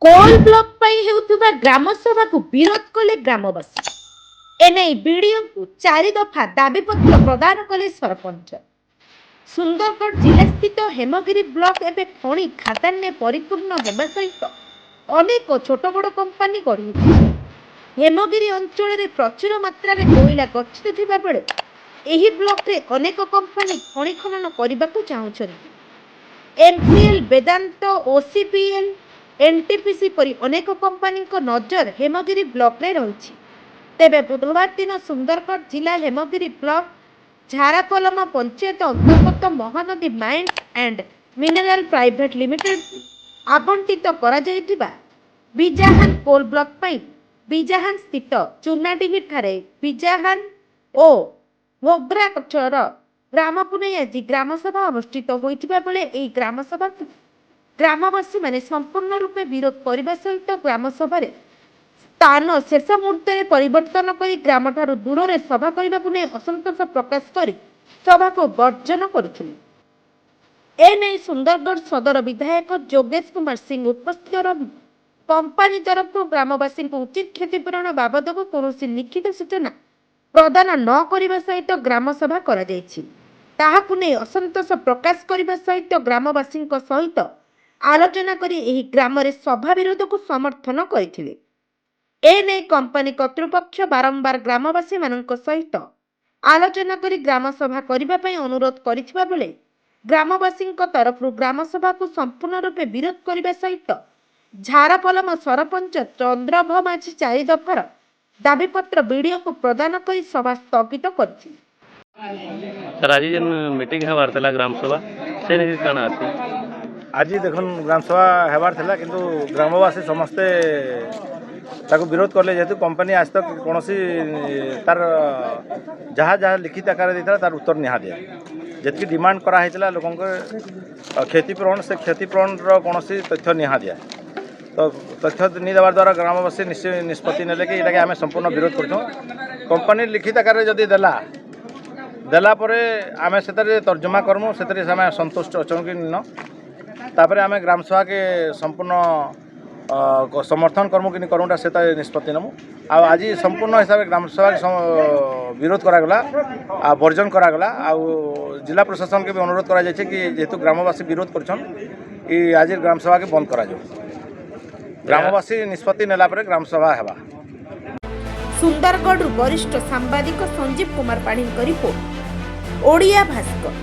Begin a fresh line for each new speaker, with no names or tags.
Coal block ପାଇଁ ହେଉଥିବା ଗ୍ରାମ ସଭାକୁ ବିରୋଧ କଲେ ଗ୍ରାମବାସୀ। ଏନେଇ ବିଡିଓଙ୍କୁ 4 ଦଫା ଦାବିପତ୍ର ପ୍ରଦାନ କଲେ ସରପଞ୍ଚ। ସୁନ୍ଦରଗଡ଼ ଜିଲ୍ଲାସ୍ଥିତ ହେମଗିରି ବ୍ଲକ ଏବେ ଖଣି ଖାଦାନରେ ପରିପୂର୍ଣ୍ଣ ହେବା ସହିତ ଅନେକ ଛୋଟ ବଡ଼ କମ୍ପାନୀ ଗଢ଼ି ଉଠିଛି। ହେମଗିରି ଅଞ୍ଚଳରେ ପ୍ରଚୁର ମାତ୍ରାରେ କୋଇଲା ଗଚ୍ଛିତ ଥିବା ବେଳେ ଏହି ବ୍ଲକରେ ଅନେକ କମ୍ପାନୀ ଖଣି ଖନନ କରିବାକୁ ଚାହୁଁଛନ୍ତି। ଏମସିଏଲ, ବେଦାନ୍ତ, ଓସିପିଏଲ, ଏନଟିପିସି ପରି ଅନେକ କମ୍ପାନୀଙ୍କ ନଜର ହେମଗିରି ବ୍ଲକରେ ରହିଛି। ତେବେ ବୁଧବାର ଦିନ ସୁନ୍ଦରଗଡ଼ ଜିଲ୍ଲା ହେମଗିରି ବ୍ଲକ ଝାରାପଲମ ପଞ୍ଚାୟତ ଅନ୍ତର୍ଗତ Mahanadi mines and mineral private limited ଆବଣ୍ଟିତ କରାଯାଇଥିବା ବିଜାହାନ କୋଲ ବ୍ଲକ ପାଇଁ ବିଜାହାନ ସ୍ଥିତ ଚୁନାଡିହି ଠାରେ ବିଜାହାନ ଓ ମୋଗ୍ରାଚର ଗ୍ରାମକୁ ନେଇ ଆଜି ଗ୍ରାମସଭା ଅନୁଷ୍ଠିତ ହୋଇଥିବା ବେଳେ ଏହି ଗ୍ରାମସଭାକୁ ଗ୍ରାମବାସୀମାନେ ସମ୍ପୂର୍ଣ୍ଣ ରୂପେ ବିରୋଧ କରିବା ସହିତ ଗ୍ରାମସଭାରେ ସ୍ଥାନ ଶେଷ ମୁହୂର୍ତ୍ତରେ ପରିବର୍ତ୍ତନ କରି ଗ୍ରାମଠାରୁ ଦୂରରେ ସଭା କରିବାକୁ ନେଇ ଅସନ୍ତୋଷ ପ୍ରକାଶ କରି ସଭାକୁ ବର୍ଜନ କରୁଥିଲେ। ଏନେଇ ସୁନ୍ଦରଗଡ଼ ସଦର ବିଧାୟକ ଯୋଗେଶ କୁମାର ସିଂ ଉପସ୍ଥିତ ରହି କମ୍ପାନୀ ତରଫରୁ ଗ୍ରାମବାସୀଙ୍କୁ ଉଚିତ କ୍ଷତିପୂରଣ ବାବଦକୁ କୌଣସି ଲିଖିତ ସୂଚନା ପ୍ରଦାନ ନ କରିବା ସହିତ ଗ୍ରାମସଭା କରାଯାଇଛି ତାହାକୁ ନେଇ ଅସନ୍ତୋଷ ପ୍ରକାଶ କରିବା ସହିତ ଗ୍ରାମବାସୀଙ୍କ ସହିତ ଆଲୋଚନା କରି ଏହି ଗ୍ରାମରେ ସଭା ବିରୋଧକୁ ସମର୍ଥନ କରିଥିଲେ। ଏନେଇ କମ୍ପାନୀ କର୍ତ୍ତୃପକ୍ଷ ବାରମ୍ବାର ଗ୍ରାମବାସୀମାନଙ୍କ ସହିତ ଆଲୋଚନା କରି ଗ୍ରାମସଭା କରିବା ପାଇଁ ଅନୁରୋଧ କରିଥିବା ବେଳେ ଗ୍ରାମବାସୀଙ୍କ ତରଫରୁ ଗ୍ରାମସଭାକୁ ସମ୍ପୂର୍ଣ୍ଣ ରୂପେ ବିରୋଧ କରିବା ସହିତ ଝାରପଲମ ସରପଞ୍ଚ ଚନ୍ଦ୍ରଭ ମାଝୀ 4 ଦଫାର ଦାବିପତ୍ର ବିଡିଓକୁ ପ୍ରଦାନ କରି ସଭା ସ୍ଥଗିତ କରିଥିଲେ।
सर आज जेन मीटिंग हेबार थला ग्राम सभा से नहीं काना आती
आज देखन ग्रामसभा हेबार थिला किंतु ग्रामवासी समस्ते ताको विरोध करले जेहेतु कंपनी आज तक कौन तार जहाँ जहाँ लिखित आकार देता तार उत्तर निहा दिया जितकी डिमांड करा हेतला लोकन क्षतिपूरण से क्षतिपूरण कौन तथ्य निहा दिया तो तथ्य नहीं देवार द्वारा ग्रामवासी निष्पत्ति नेले कि आम संपूर्ण विरोध कर कंपनी लिखित आकार जदि देला देलापर आम से तर्जमा करमु से संतुष्ट अच्छे कि न तापर आम ग्रामसभा के संपूर्ण समर्थन करमु कि करूँटा से निष्पत्ति नमु आज संपूर्ण हिसाब से ग्रामसभा विरोध करागला वर्जन करागला जिला प्रशासन के भी अनुरोध करा कि जेहेतु ग्रामवासी विरोध कर आज ग्रामसभा के बंद करा ग्रामवासी निष्पत्ति नेला पर ग्रामसभा हेबा।
सुंदरगढ़ वरिष्ठ सांबादिक संजीव कुमार पाणी रिपोर्ट ओडिया भास्कर।